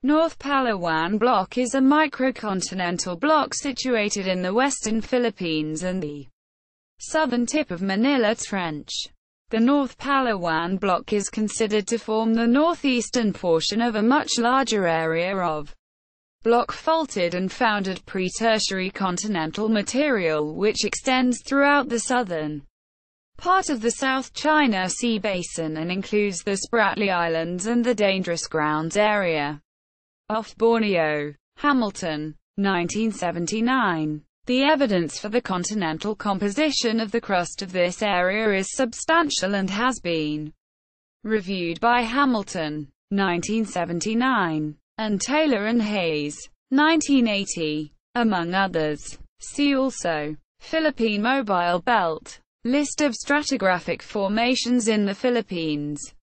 North Palawan Block is a microcontinental block situated in the western Philippines and the southern tip of Manila Trench. The North Palawan Block is considered to form the northeastern portion of a much larger area of block faulted and founded pre-Tertiary continental material which extends throughout the southern part of the South China Sea Basin and includes the Spratly Islands and the Dangerous Grounds area off Borneo. Hamilton, 1979. The evidence for the continental composition of the crust of this area is substantial and has been reviewed by Hamilton, 1979, and Taylor and Hayes, 1980, among others. See also Philippine Mobile Belt. List of stratigraphic formations in the Philippines.